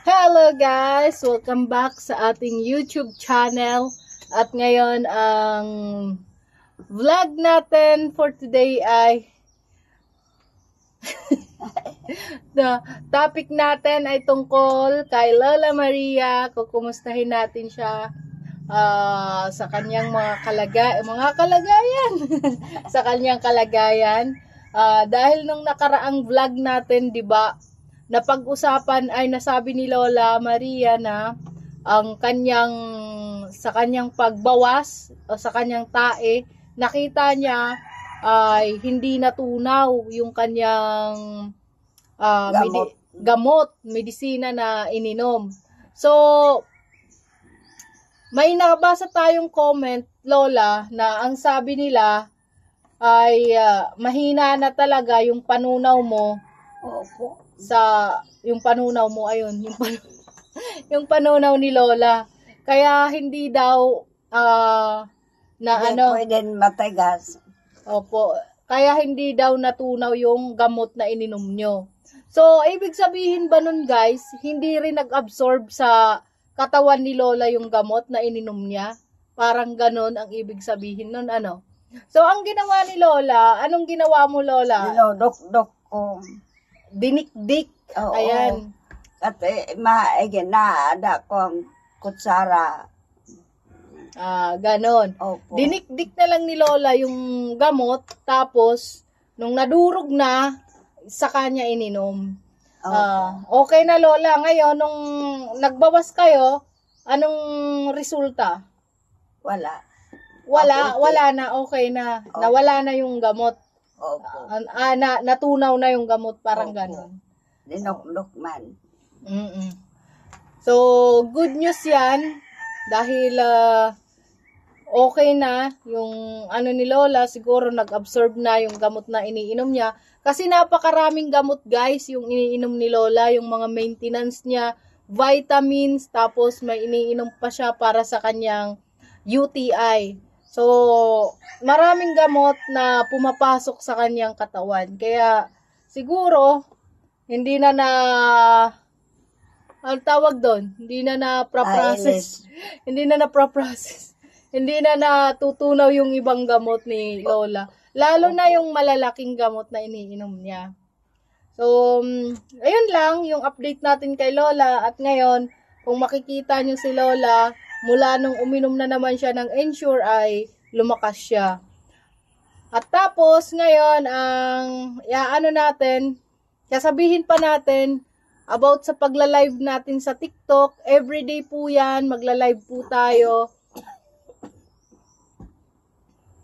Hello guys! Welcome back sa ating YouTube channel. At ngayon ang vlog natin for today ay the topic natin ay tungkol kay Lola Maria. Kukumustahin natin siya sa kanyang mga kalagayan sa kanyang kalagayan. Dahil nung nakaraang vlog natin, 'di ba? Napag-usapan ay nasabi ni Lola Maria na ang sa kanyang pagbawas o sa kanyang tae, nakita niya ay hindi natunaw yung kanyang medisina na ininom. So, may nabasa tayong comment, Lola, na ang sabi nila ay mahina na talaga yung panunaw mo. Opo. Yung panunaw mo, ayun, yung panunaw ni Lola. Kaya hindi daw Pwede matigas. Opo. Kaya hindi daw natunaw yung gamot na ininom nyo. So, ibig sabihin ba nun guys, hindi rin nag-absorb sa katawan ni Lola yung gamot na ininom niya? Parang ganon ang ibig sabihin nun, ano? So, ang ginawa ni Lola, anong ginawa mo, Lola? Dinodok-dok ko. Dinikdik. Oo. Ayan. Kasi naada ko ang kutsara. Ganon. Opo. Dinikdik na lang ni Lola yung gamot, tapos, nung nadurog na, sa kanya ininom. Okay na, Lola. Ngayon, nung nagbawas kayo, anong resulta? Wala. Wala na, okay na. Opo. Nawala na yung gamot. Opo. Natunaw na yung gamot, parang Opo. ganon. Dinok-dok man. So, good news yan. Dahil, okay na yung ano ni Lola, siguro nag-absorb na yung gamot na iniinom niya. Kasi napakaraming gamot guys, yung iniinom ni Lola, yung mga maintenance niya, vitamins, tapos may iniinom pa siya para sa kanyang UTI. So, maraming gamot na pumapasok sa kanyang katawan. Kaya, siguro, hindi na ang tawag doon, hindi na na-process. Hindi na na-process. Hindi na natutunaw yung ibang gamot ni Lola. Lalo na yung malalaking gamot na iniinom niya. So, ayun lang yung update natin kay Lola. At ngayon, kung makikita nyo si Lola, mula nung uminom na naman siya ng Ensure ay lumakas siya. At tapos, ngayon, sasabihin pa natin about sa pagla-live natin sa TikTok. Everyday po yan, magla-live po tayo.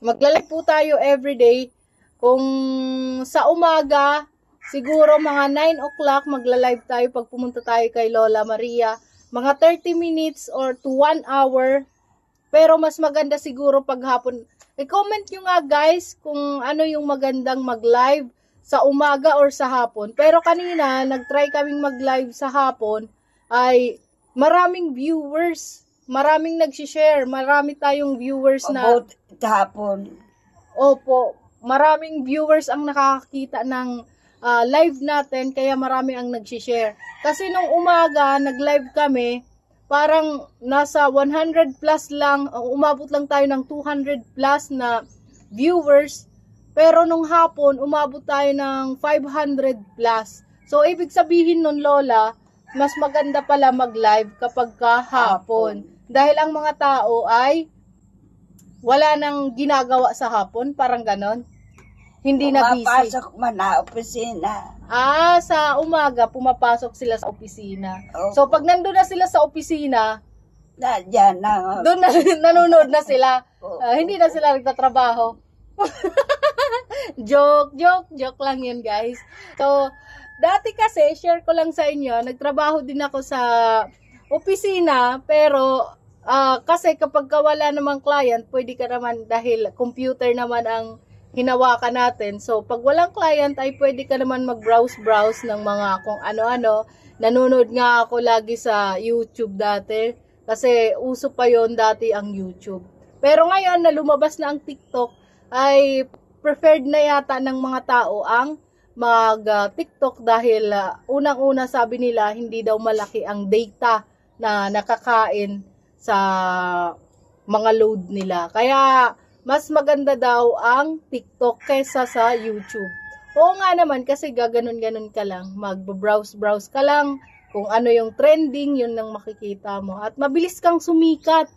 Magla-live po tayo everyday. Kung sa umaga, siguro mga 9 o'clock, magla-live tayo pag pumunta tayo kay Lola Maria. Mga 30 minutes or to 1 hour. Pero mas maganda siguro pag hapon. I-comment nyo nga guys kung ano yung magandang mag-live sa umaga or sa hapon. Pero kanina, nag-try kaming mag-live sa hapon, ay maraming viewers. Maraming nag-share. Marami tayong viewers na... About hapon. Opo. Maraming viewers ang nakakakita ng live natin, kaya marami ang nag-share. Kasi nung umaga, nag-live kami, parang nasa 100 plus lang, umabot lang tayo ng 200 plus na viewers. Pero nung hapon, umabot tayo ng 500 plus. So, ibig sabihin nun, Lola, mas maganda pala mag-live kapag hapon. Dahil ang mga tao ay wala nang ginagawa sa hapon, parang ganon. Hindi na busy. Pumapasok man na opisina. Sa umaga, pumapasok sila sa opisina. Opo. So, pag nandun na sila sa opisina, Diyan na. doon na, nanonood na sila. Opo. Hindi na sila nagtatrabaho. Joke lang yun guys. So, dati kasi, share ko lang sa inyo, nagtrabaho din ako sa opisina, pero kasi kapag wala namang client, pwede ka naman, dahil computer naman ang hinawakan natin. So, pag walang client, ay pwede ka naman mag-browse ng mga kung ano-ano. Nanonood nga ako lagi sa YouTube dati, kasi uso pa yon dati ang YouTube. Pero ngayon, na lumabas na ang TikTok, ay preferred na yata ng mga tao ang TikTok dahil unang-una sabi nila hindi daw malaki ang data na nakakain sa mga load nila. Kaya mas maganda daw ang TikTok kaysa sa YouTube. Oo nga naman kasi gaganon-ganon ka lang, mag-browse-browse ka lang, kung ano yung trending, yun lang makikita mo. At mabilis kang sumikat.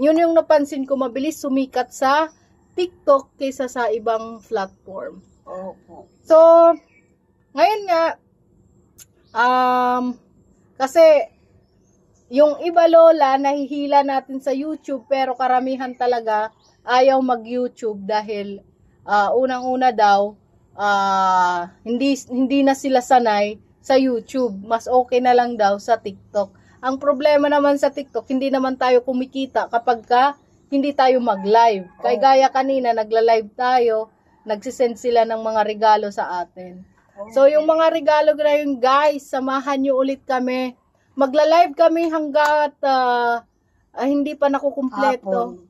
Yun yung napansin ko, mabilis sumikat sa TikTok kaysa sa ibang platform. Opo. So, ngayon nga, kasi yung iba lola, nahihila natin sa YouTube, pero karamihan talaga ayaw mag-YouTube dahil unang-una daw, hindi na sila sanay sa YouTube. Mas okay na lang daw sa TikTok. Ang problema naman sa TikTok, hindi naman tayo kumikita kapag hindi tayo mag-live. Kaya gaya kanina, nagla-live tayo, nagsisend sila ng mga regalo sa atin. So, yung mga regalo ngayon, guys, samahan nyo ulit kami. Magla-live kami hanggat hindi pa nakukumpleto. Hapon.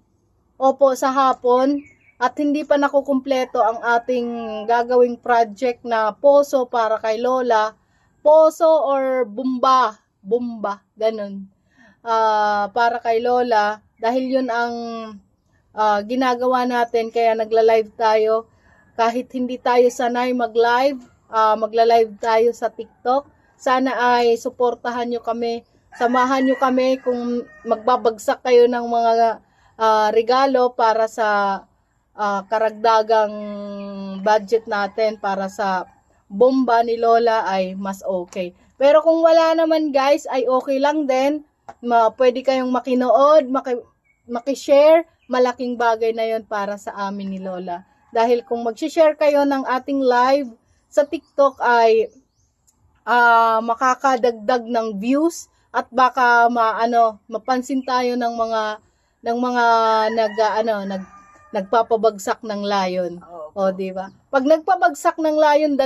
Opo, sa hapon. At hindi pa nakukumpleto ang ating gagawing project na poso para kay Lola. Poso or bumba. Bumba, ganun. Para kay Lola. Dahil yun ang ginagawa natin, kaya nagla-live tayo. Kahit hindi tayo sanay mag-live, magla-live tayo sa TikTok. Sana ay suportahan nyo kami. Samahan nyo kami kung magbabagsak kayo ng mga regalo para sa karagdagang budget natin para sa bomba ni Lola ay mas okay. Pero kung wala naman guys, ay okay lang din. Pwede kayong makinood, makishare. Malaking bagay na yon para sa amin ni Lola. Dahil kung mag-share kayo ng ating live sa TikTok ay makakadagdag ng views at baka mapansin tayo ng mga nagpapabagsak ng layon. O di ba? Pag nagpabagsak ng layon,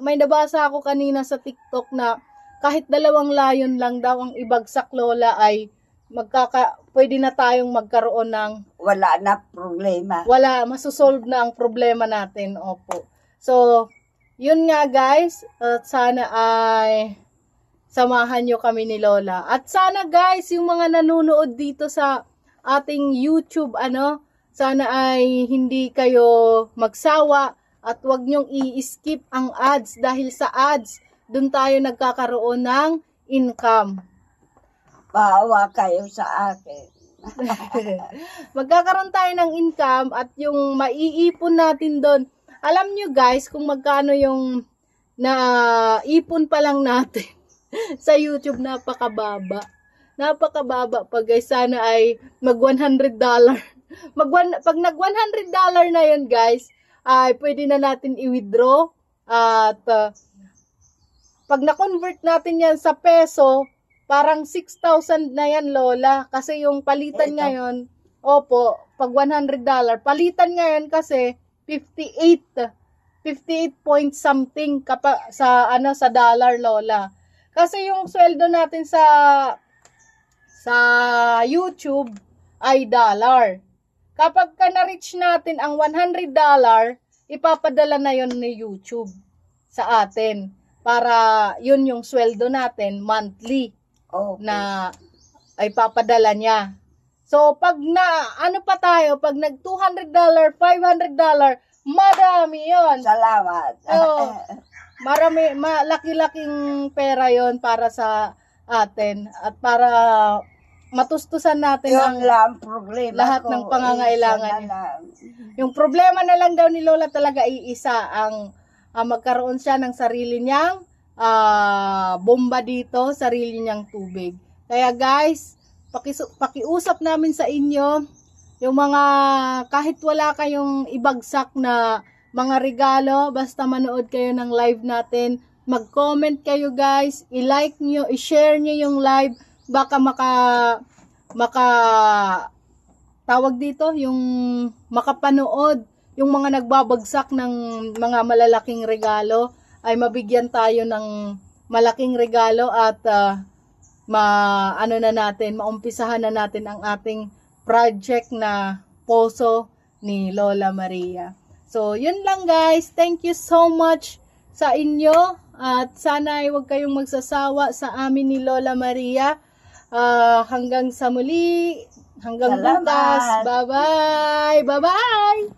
may nabasa ako kanina sa TikTok na kahit 2 layon lang daw ang ibagsak Lola ay pwede na tayong magkaroon ng Wala na problema. Masusolve na ang problema natin. Opo. So, yun nga guys, sana ay samahan nyo kami ni Lola. At sana guys, yung mga nanonood dito sa ating YouTube, sana ay hindi kayo magsawa at wag nyong i-skip ang ads dahil sa ads, dun tayo nagkakaroon ng income. Bawa kayo sa akin. Magkakaroon tayo ng income at yung maiipon natin doon. Alam nyo guys, kung magkano yung naipon pa lang natin sa YouTube, napakababa. Napakababa pa guys. Sana ay mag $100. Pag nag $100 na yun guys, ay pwede na natin i-withdraw. At pag na-convert natin yan sa peso, parang 6,000 na yan Lola. Kasi yung palitan ngayon, opo, pag $100, palitan ngayon kasi 58 point something sa dollar Lola. Kasi yung sweldo natin sa YouTube ay dollar. Kapag na-reach natin ang $100, ipapadala na yon ni YouTube sa atin para yun yung sweldo natin monthly na ay papadala niya. So, pag pag nag $200, $500, madami yon. Salamat. Malaki-laking pera yon para sa atin at para matustusan natin ang lahat ng pangangailangan niya. Yung problema na lang daw ni Lola talaga iisa ang magkaroon siya ng sarili niyang bomba dito, sarili niyang tubig. Kaya guys, pakiusap namin sa inyo, yung mga kahit wala kayong ibagsak na mga regalo, basta manood kayo ng live natin, mag-comment kayo guys, i-like nyo, i-share nyo yung live, baka tawag dito, yung makapanood, yung mga nagbabagsak ng mga malalaking regalo, ay mabigyan tayo ng malaking regalo at maumpisahan na natin ang ating project na poso ni Lola Maria. So, yun lang guys. Thank you so much sa inyo. At sana ay huwag kayong magsasawa sa amin ni Lola Maria. Hanggang sa muli. Hanggang Salamat. bukas. Bye-bye. Bye-bye.